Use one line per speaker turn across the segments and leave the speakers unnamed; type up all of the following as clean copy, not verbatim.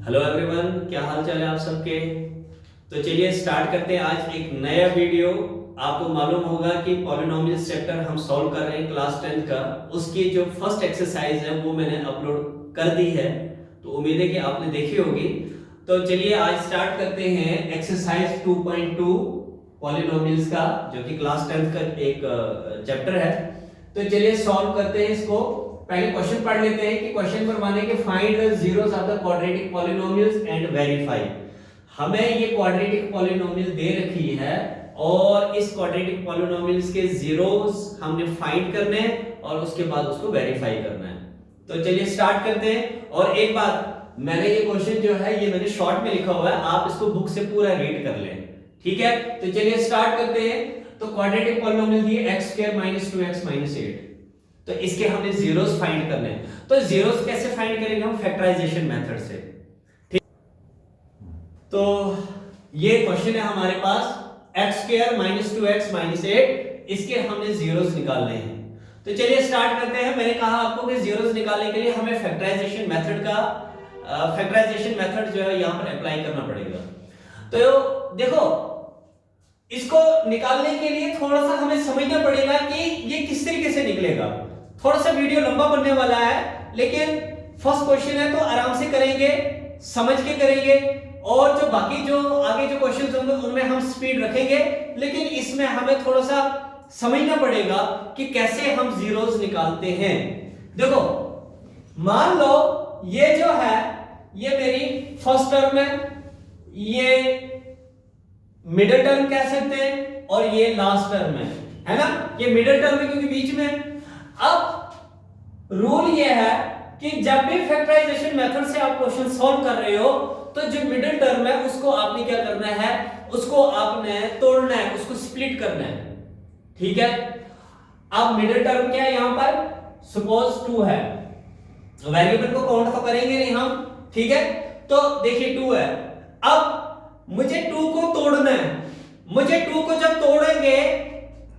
Hello everyone, क्या हाल चाल है आप सबके। तो चलिए स्टार्ट करते हैं आज एक नया वीडियो। आपको मालूम होगा कि पॉलिनोमियल्स चैप्टर हम सॉल्व कर रहे हैं क्लास 10 का। उसकी जो फर्स्ट एक्सरसाइज है वो मैंने अपलोड कर दी है, तो उम्मीद है कि आपने देखी होगी। तो चलिए आज स्टार्ट करते हैं एक्सरसाइज 2.2 पॉलिनोमियल्स का, जो कि क्लास 10 का एक चैप्टर है। तो चलिए सॉल्व करते हैं इसको। पहले क्वेश्चन पढ़ लेते हैं कि क्वेश्चन पर माने कि find the zeros of the quadratic polynomials and verify. हमें ये क्वाड्रेटिक पॉलिनोमियल दे रखी है और इस क्वाड्रेटिक पॉलिनोमियल्स के जीरोस हमने फाइंड करने हैं और उसके बाद उसको वेरीफाई करना है। तो चलिए स्टार्ट करते हैं। और एक बात, मैंने ये क्वेश्चन जो है ये मैंने शॉर्ट में लिखा हुआ है, आप इसको बुक से पूरा रीड कर लें, ठीक है। तो चलिए स्टार्ट करते हैं। तो क्वाड्रेटिक पॉलिनोमियल दिए x² - 2x - 8। तो इसके हमने जीरोस फाइंड करने हैं। तो जीरोस कैसे फाइंड करेंगे हम? फैक्टराइजेशन मेथड से, ठीक। तो ये क्वेश्चन है हमारे पास x² - 2x - 8, इसके हमने जीरोस निकालने हैं। तो चलिए स्टार्ट करते हैं। मैंने कहा आपको कि जीरोस निकालने के लिए हमें फैक्टराइजेशन मेथड जो है यहां पर अप्लाई करना पड़ेगा। तो देखो, इसको निकालने के लिए थोड़ा सा हमें समझना पड़ेगा कि ये किस तरीके से निकलेगा। थोड़ा सा वीडियो लंबा बनने वाला है, लेकिन फर्स्ट क्वेश्चन है तो आराम से करेंगे, समझ के करेंगे। और जो बाकी जो आगे जो क्वेश्चंस होंगे उनमें हम स्पीड रखेंगे, लेकिन इसमें हमें थोड़ा सा समझना पड़ेगा कि कैसे हम जीरोस निकालते हैं। देखो, मान लो ये जो है ये मेरी फर्स्ट टर्म है, ये मिडिल टर्म कह सकते हैं, और ये लास्ट टर्म है ना। ये मिडिल टर्म है क्योंकि बीच में। अब रूल ये है कि जब भी फैक्टराइजेशन मेथड से आप क्वेश्चन सॉल्व कर रहे हो तो जो मिडिल टर्म है उसको आपने क्या करना है, उसको आपने तोड़ना है, उसको स्प्लिट करना है, ठीक है। अब मिडिल टर्म क्या है यहां पर? सपोज 2 है, वेरिएबल को काउंट तो करेंगे नहीं हम, ठीक है। तो देखिए 2 है। अब मुझे 2 को तोड़ना है। मुझे 2 को जब तोड़ेंगे,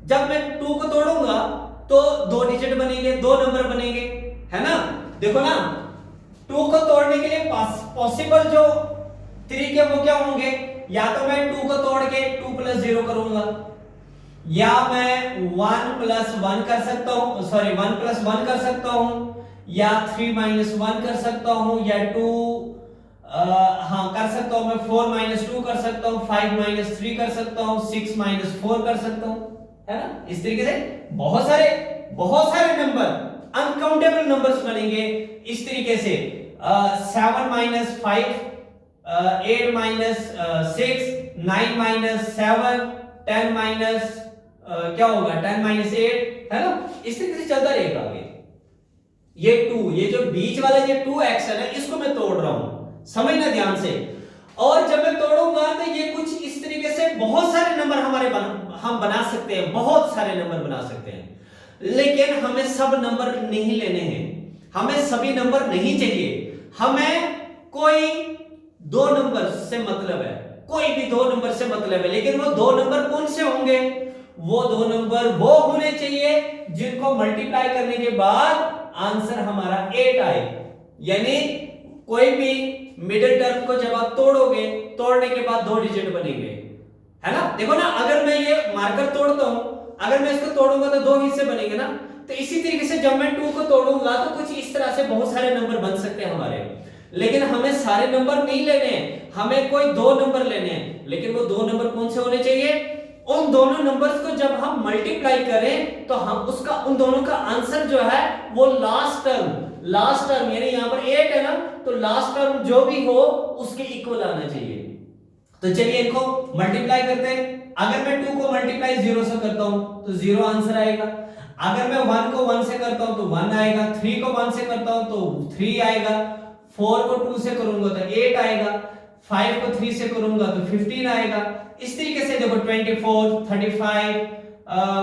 जब मैं 2 को तोड़ूंगा तो 2 डिजिट बनेंगे, 2 नंबर बनेंगे, है ना। देखो ना, 2 को तोड़ने के लिए पॉसिबल जो तरीके वो क्या होंगे? या तो मैं 2 को तोड़ के 2 + 0 करूंगा, या मैं 1 + 1 कर सकता हूं, सॉरी 1 + 1 कर सकता हूं, या 3 - 1 कर सकता हूं, या 2 कर सकता हूं मैं 4 - 2 कर सकता हूं, 5 - 3 कर सकता हूं, 6 - 4 कर सकता हूं, है ना। इस तरीके से बहुत सारे नंबर, अनकाउंटेबल नंबर्स बनेंगे इस तरीके से। 7 - 5, 8 - 6, 9 - 7, 10 क्या होगा 10 - 8, है ना। इस तरीके से चलता रहेगा आगे। ये 2, ये जो बीच वाला ये 2x है ना, इसको मैं तोड़ रहा हूं, समझना ध्यान से। और जब मैं तोड़ूंगा तो ये कुछ इस तरीके से बहुत सारे नंबर हम बना सकते हैं, बहुत सारे नंबर बना सकते हैं। लेकिन हमें सब नंबर नहीं लेने हैं, हमें सभी नंबर नहीं चाहिए। हमें कोई 2 नंबर से मतलब है, कोई भी 2 नंबर से मतलब है। लेकिन वो 2 नंबर कौन से होंगे? वो 2 नंबर वो होने चाहिए जिनको मल्टीप्लाई करने के बाद आंसर हमारा 8 आए। यानी कोई भी मिडिल टर्म को जब आप तोड़ोगे, तोड़ने के बाद 2 डिजिट बनेंगे, है ना। देखो ना, अगर मैं ये मार्कर तोड़ता हूं, अगर मैं इसको तोड़ूंगा तो 2 हिस्से बनेंगे ना। तो इसी तरीके से जब मैं 2 को तोड़ूंगा तो कुछ इस तरह से बहुत सारे नंबर बन सकते हैं हमारे। लेकिन हमें सारे नंबर नहीं लेने हैं, हमें कोई 2 नंबर लेने हैं। लेकिन वो 2 नंबर कौन से होने चाहिए? उन दोनों नंबर्स को जब हम मल्टीप्लाई करें तो हम उसका, उन दोनों का आंसर जो है वो लास्ट टर्म यानी यहां पर 8 है ना, तो लास्ट टर्म जो भी हो उसके इक्वल आना चाहिए। तो चलिए इनको मल्टीप्लाई करते हैं। अगर मैं 2 को मल्टीप्लाई 0 से करता हूं तो 0 आंसर आएगा। अगर मैं 1 को 1 से करता हूं तो 1 आएगा, 3 को 1 से करता हूं तो 3 आएगा, 4 को 2 से करूंगा तो 8 आएगा, 5 को 3 से करूंगा तो 15 आएगा। इस तरीके से देखो 24, 35,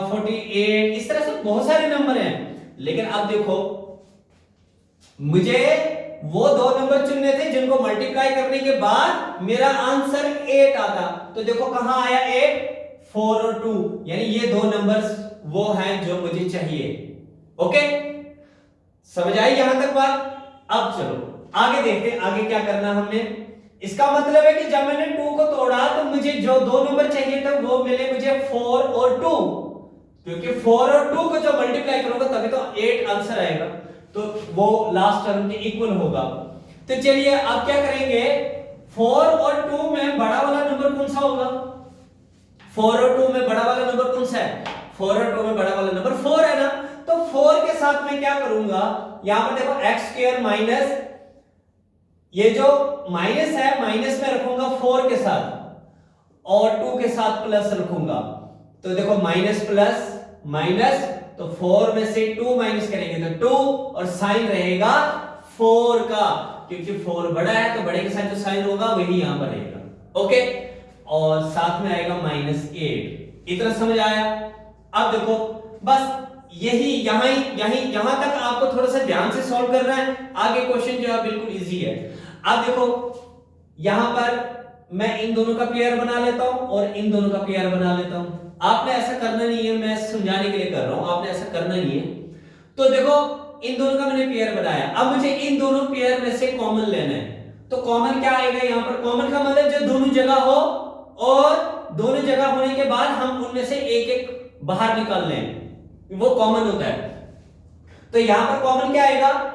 48, इस तरह से बहुत सारे नंबर हैं। लेकिन अब देखो, मुझे वो 2 नंबर चुनने थे जिनको मल्टीप्लाई करने के बाद मेरा आंसर 8 आता। तो देखो कहां आया 8, 4 और 2, यानी ये 2 नंबर्स वो हैं जो मुझे चाहिए। ओके, समझ आई यहां तक बात? अब चलो आगे देखते हैं आगे क्या करना हमने। इसका मतलब है कि जब मैंने 2 को तोड़ा तो मुझे जो दो नंबर चाहिए था वो मिले मुझे 4 और 2, क्योंकि 4 और 2 को जब मल्टीप्लाई करूंगा तभी तो 8 आंसर आएगा, तो वो लास्ट टर्म के इक्वल होगा। तो चलिए अब क्या करेंगे, 4 और 2 में बड़ा वाला नंबर कौन सा होगा? 4 और 2 में बड़ा वाला नंबर कौन सा है? 4 और 2 में बड़ा वाला नंबर 4 है ना। तो 4 के साथ मैं क्या करूंगा, यहां पर देखो x स्क्वायर माइनस, ये जो माइनस है माइनस में रखूंगा 4 के साथ, और 2 के साथ प्लस रखूंगा। तो देखो माइनस प्लस माइनस, तो 4 में से 2 माइनस करेंगे तो 2, और साइन रहेगा 4 का, क्योंकि 4 बड़ा है तो बड़े के साथ जो साइन होगा वही यहां पर रहेगा। ओके, और साथ में आएगा -8। इतना समझ आया? अब देखो बस यही यहां तक आपको थोड़ा सा ध्यान से सॉल्व करना है, आगे क्वेश्चन जो है बिल्कुल इजी है। अब देखो यहां पर मैं इन दोनों का पेयर बना लेता हूं और इन दोनों का पेयर बना लेता हूं। आपने ऐसा करना नहीं है, मैं समझाने के लिए कर रहा हूं, आपने ऐसा करना नहीं है। तो देखो इन दोनों का मैंने पेयर बनाया, अब मुझे इन दोनों पेयर में से कॉमन लेना है। तो कॉमन क्या आएगा यहां पर? कॉमन का मतलब जो दोनों जगह हो, और दोनों जगह होने के बाद हम उनमें से एक एक बाहर निकाल लें, वो कॉमन होता है। तो यहां पर कॉमन क्या आएगा?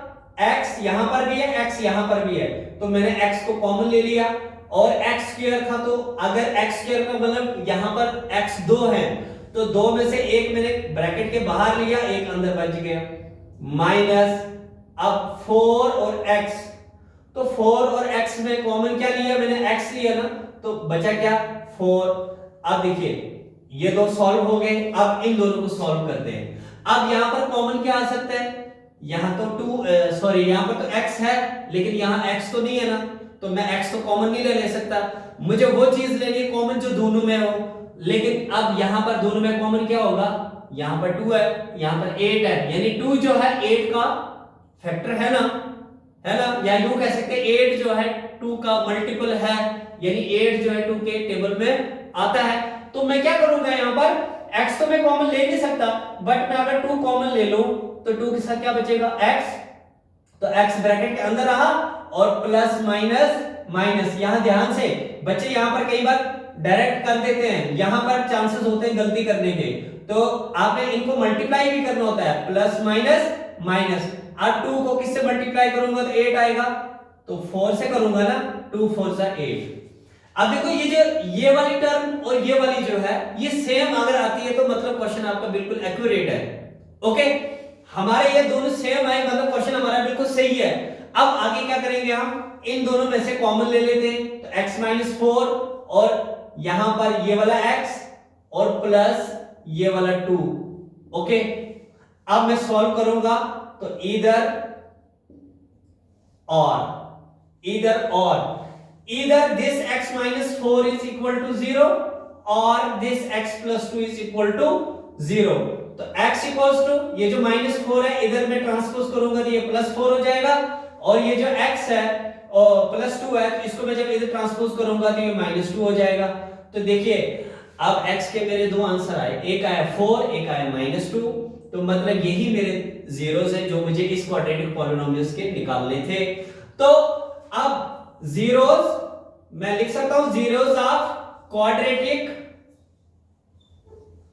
x यहां पर भी है, x यहां पर भी है, तो मैंने x को कॉमन ले लिया। और x स्क्वायर था, तो अगर x स्क्वायर का मतलब यहां पर x 2 है, तो 2 में से एक मैंने ब्रैकेट के बाहर लिया, एक अंदर बच गया, माइनस अब 4 और x, तो 4 और x में कॉमन क्या लिया मैंने? x लिया ना, तो बचा क्या? 4। अब देखिए ये दो सॉल्व हो गए, अब इन दोनों को सॉल्व करते हैं। अब यहां पर कॉमन क्या आ सकता है? यहां तो 2 सॉरी यहां पर तो x है, लेकिन यहां x तो नहीं है ना, तो मैं x तो कॉमन नहीं ले सकता, मुझे वो चीज लेनी है कॉमन जो दोनों में हो। लेकिन अब यहां पर दोनों में कॉमन क्या होगा? यहां पर 2 है, यहां पर 8 है, यानी 2 जो है 8 का फैक्टर है ना, या यूं कह सकते हैं 8 जो है 2 का मल्टीपल है, यानी 8 जो है 2 के टेबल में आता है। तो मैं क्या करूंगा यहां पर, x तो मैं कॉमन ले नहीं सकता, बट मैं अगर 2 कॉमन ले लूं तो 2 के साथ क्या बचेगा? x, तो x ब्रैकेट के अंदर रहा, और प्लस माइनस माइनस, यहां ध्यान से बच्चे यहां पर कई बार डायरेक्ट कर देते हैं, यहां पर चांसेस होते हैं गलती करने के, तो आपने इनको मल्टीप्लाई भी करना होता है, प्लस माइनस माइनस। अब 2 को किससे मल्टीप्लाई करूंगा तो 8 आएगा, तो 4 से करूंगा ना, 2 4 जा 8। अब देखो ये जो ये वाली टर्म और ये वाली जो है ये सेम अगर आती है तो मतलब क्वेश्चन आपका बिल्कुल एक्यूरेट है। ओके, हमारे ये दोनों सेम आए मतलब क्वेश्चन हमारा बिल्कुल सही है। अब आगे क्या करेंगे, हम इन दोनों में से कॉमन ले लेते हैं, तो x - 4 और यहां पर ये वाला x और प्लस ये वाला 2। ओके, अब मैं सॉल्व करूंगा तो either this x - 4 is equal to 0 or this x + 2 is equal to 0। तो x equals to ये जो -4 है इधर मैं ट्रांसपोज करूंगा तो ये +4 हो जाएगा, और ये जो x है और +2 है तो इसको मैं जब इधर ट्रांसपोज करूंगा तो ये -2 हो जाएगा। तो देखिए अब x के मेरे दो आंसर आए, एक आया 4, एक आया -2, तो मतलब यही मेरे जीरोस हैं जो मुझे इस क्वाड्रेटिक पॉलिनोमियल्स के निकालने थे। तो अब जीरोस मैं लिख सकता हूं, zeros of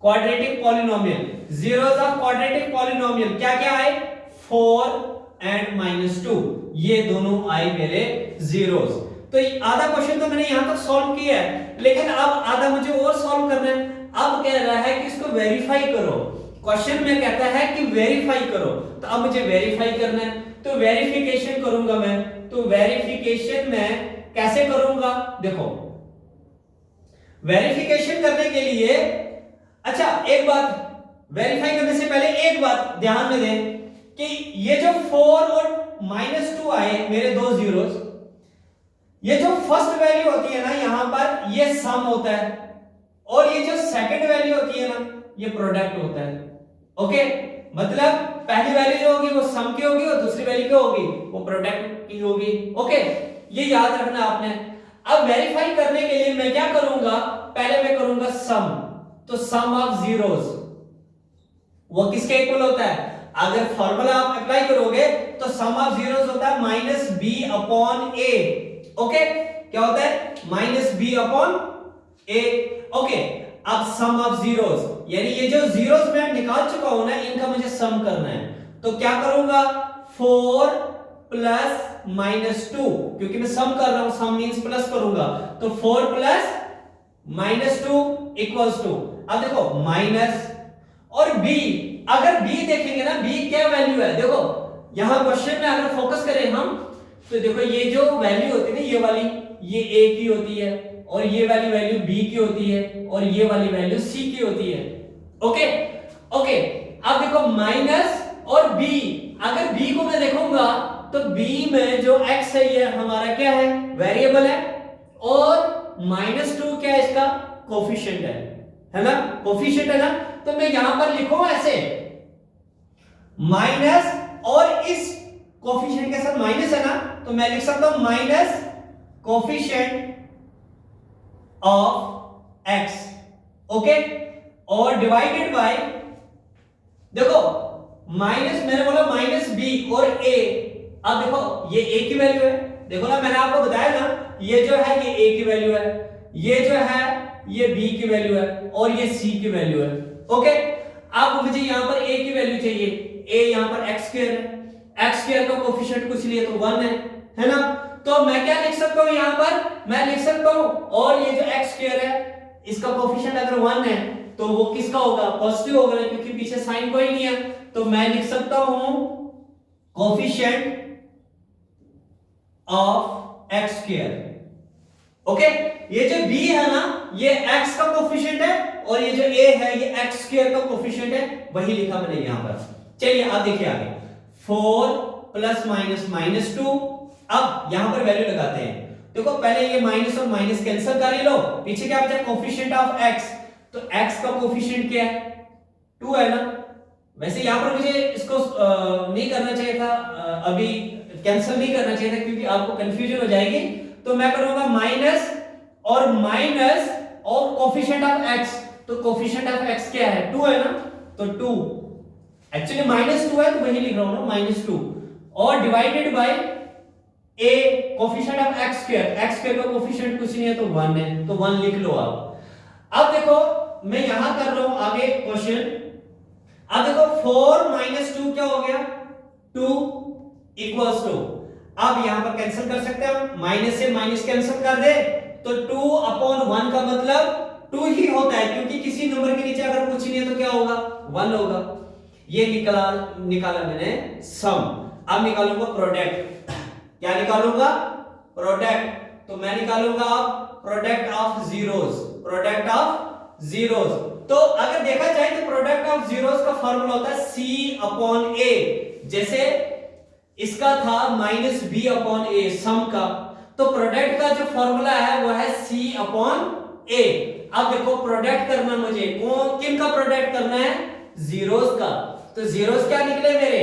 quadratic polynomial, zeros of quadratic polynomial क्या क्या आए? 4 एंड -2, ये दोनों आए मेरे जीरोस। तो आधा क्वेश्चन तो मैंने यहां तक सॉल्व किया है, लेकिन अब आधा मुझे और सॉल्व करना है। अब कह रहा है कि इसको वेरीफाई करो, क्वेश्चन में कहता है कि वेरीफाई करो, तो अब मुझे वेरीफाई करना है, तो वेरिफिकेशन करूंगा मैं। तो वेरिफिकेशन में कैसे करूंगा? देखो वेरिफिकेशन करने के लिए, अच्छा एक बात, वेरीफाई करने से पहले एक बात ध्यान में दें कि ये जो 4 और -2 आए मेरे दो जीरोस, ये जो फर्स्ट वैल्यू होती है ना यहां पर ये सम होता है, और ये जो सेकंड वैल्यू होती है ना ये प्रोडक्ट होता है। ओके, मतलब पहली वैल्यू जो होगी वो सम की होगी और दूसरी वैल्यू क्या होगी? वो प्रोडक्ट की होगी। ओके, ये याद रखना आपने। अब वेरीफाई करने के लिए मैं क्या करूंगा, पहले मैं करूंगा सम, तो सम ऑफ जीरोस वो किसके इक्वल होता है? अगर फॉर्मूला आप अप्लाई करोगे तो सम ऑफ जीरोस होता है माइनस बी अपॉन ए। ओके, क्या होता है? माइनस बी अपॉन ए। ओके, अब सम ऑफ जीरोस, यानी ये जो जीरोस मैं निकाल चुका हूं ना, इनका मुझे सम करना है। तो क्या करूंगा? 4 प्लस माइनस 2, क्योंकि मैं सम कर रहा हूं, सम मींस प्लस करूंगा, तो 4 प्लस माइनस 2 इक्वल्स टू, अब देखो माइनस और b, अगर b देखेंगे ना, b क्या वैल्यू है? देखो यहां क्वेश्चन में अगर फोकस करें हम, तो देखो ये जो वैल्यू होती है ना, ये वाली, ये a की होती है, और ये वाली वैल्यू b की होती है, और ये वाली वैल्यू c की होती है। ओके ओके, अब देखो माइनस और b, अगर b को मैं देखूंगा तो b में जो x है ये हमारा क्या है? वेरिएबल है, और -2 क्या है? इसका कोफिशिएंट है ना? कोफिशिएंट है ना? तो मैं यहां पर लिखूं ऐसे माइनस, और इस कोफिशिएंट के साथ माइनस है ना, तो मैं लिख सकता हूं minus coefficient of x। Okay, और डिवाइडेड बाय, देखो माइनस, मैंने बोला माइनस b और a, अब देखो ये a की वैल्यू है, देखो ना मैंने आपको बताया ना, ये जो है ये a की वैल्यू है, ये जो है ये b की वैल्यू है, और ये c की वैल्यू है। ओके, अब मुझे यहां पर a की वैल्यू चाहिए, a यहां पर x स्क्वायर है, x स्क्वायर का कोफिशिएंट कुछ नहीं है तो 1 है ना? तो मैं क्या लिख सकता हूं यहां पर? मैं लिख सकता हूं, और ये जो x स्क्वायर है इसका कोफिशिएंट अगर 1 है तो वो किसका होगा? पॉजिटिव होगा, क्योंकि पीछे साइन कोई नहीं है। तो मैं लिख सकता हूं coefficient of x square. Okay, ये जो b है ना, ये x का कोफिशिएंट है, और ये जो a है ये x स्क्वायर का कोफिशिएंट है, वही लिखा मैंने यहां पर। चलिए आप देखिए आगे, 4 प्लस माइनस माइनस 2, अब यहां पर वैल्यू लगाते हैं। देखो पहले ये माइनस और माइनस कैंसिल कर ही लो, पीछे क्या बचा? कोफिशिएंट ऑफ x, तो x का कोफिशिएंट क्या है? 2 है ना? वैसे यहां पर मुझे इसको नहीं करना चाहिए था, अभी कैंसिल नहीं करना चाहिए था, क्योंकि आपको कंफ्यूजन हो जाएगी। तो मैं करूंगा माइनस और माइनस और कोफिशिएंट ऑफ x, तो कोफिशिएंट ऑफ x क्या है? 2 है ना? तो 2, एक्चुअली -2 है तो वही लिख रहा हूं ना, -2, और divided by a, coefficient of x square, x square का कोफिशिएंट कुछ नहीं है तो 1 है, तो 1 लिख लो आप। अब देखो मैं यहां कर रहा हूं आगे क्वेश्चन, अब देखो 4 - 2 क्या हो गया? 2 इक्वल्स टू, अब यहां पर कैंसिल कर सकते हैं हम, माइनस से माइनस कैंसिल कर दे तो 2/1 का मतलब 2 ही होता है, क्योंकि किसी नंबर के नीचे अगर कुछ नहीं है तो क्या होगा? 1 होगा। ये निकाला मैंने सम। अब निकालूंगा प्रोडक्ट। क्या निकालूंगा? प्रोडक्ट। तो मैं निकालूंगा अब product of zeros, product of zeros. तो अगर देखा जाए तो प्रोडक्ट ऑफ जीरोस का फॉर्मूला होता है c/a, जैसे इसका था -b/a सम का, तो प्रोडक्ट का जो फॉर्मूला है वो है c/a। अब देखो प्रोडक्ट करना मुझे, कौन किन का प्रोडक्ट करना है? जीरोस का। तो जीरोस क्या निकले मेरे?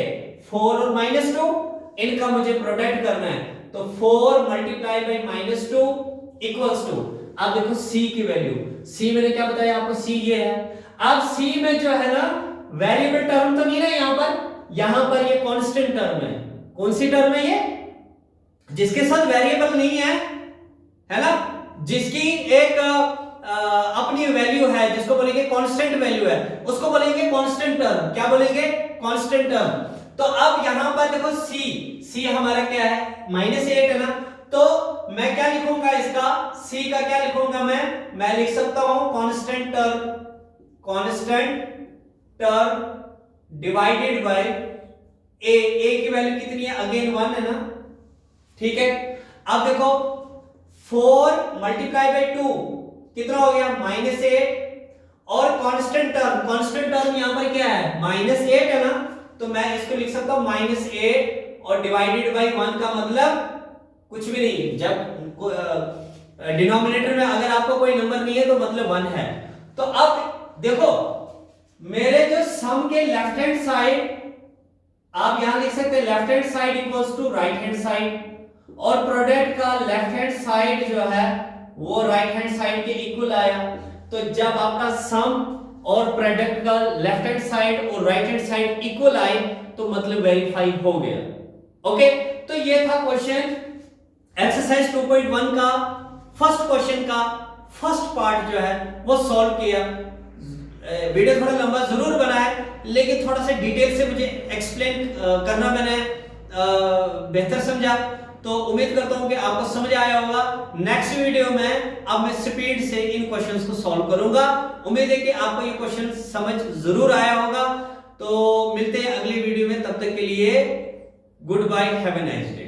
4 और -2, इनका मुझे प्रोडक्ट करना है, तो 4 × -2 इक्वल्स टू, अब देखो c की वैल्यू, c मैंने क्या बताया आपको? c ये है। अब c में जो है ना वेरिएबल टर्म तो नहीं ना यहां पर ये कांस्टेंट टर्म है। कौन सी टर्म है ये? जिसके साथ वेरिएबल नहीं है ना, जिसकी एक अपनी वैल्यू है, जिसको बोलेंगे कांस्टेंट वैल्यू है, उसको बोलेंगे कांस्टेंट टर्म। क्या बोलेंगे? Constant term. तो अब यहां पर देखो c हमारा क्या है? -8 है ना, तो मैं क्या लिखूंगा इसका? c का क्या लिखूंगा मैं लिख सकता हूं constant term divided by a की वैल्यू कितनी है? अगेन 1 है ना, ठीक है। अब देखो 4 × 2 कितना हो गया? -8, और कांस्टेंट टर्म यहां पर क्या है? -8 है ना, तो मैं इसको लिख सकता हूं -8 और डिवाइडेड बाय 1 का मतलब कुछ भी नहीं। जब डिनोमिनेटर में अगर आपको कोई नंबर नहीं है तो मतलब 1 है। तो अब देखो मेरे जो सम के लेफ्ट हैंड साइड, आप यहां लिख सकते हैं left hand side equals to right hand side, और प्रोडक्ट का लेफ्ट हैंड साइड जो है वो राइट हैंड साइड के इक्वल आया। तो जब आपका सम और प्रोडक्ट का लेफ्ट हैंड साइड और राइट हैंड साइड इक्वल आए तो मतलब वेरीफाई हो गया। ओके, तो ये था क्वेश्चन एक्सरसाइज 2.1 का फर्स्ट क्वेश्चन का फर्स्ट पार्ट जो है वो सॉल्व किया। वीडियो थोड़ा लंबा जरूर बना है, लेकिन थोड़ा सा डिटेल से मुझे एक्सप्लेन करना मैंने बेहतर समझा, तो उम्मीद करता हूं कि आपको समझ आया होगा। नेक्स्ट वीडियो में अब मैं स्पीड से इन क्वेश्चंस को सॉल्व करूंगा। उम्मीद है कि आपको ये क्वेश्चन समझ जरूर आया होगा। तो मिलते हैं अगली वीडियो में, तब तक के लिए good bye, have a nice day.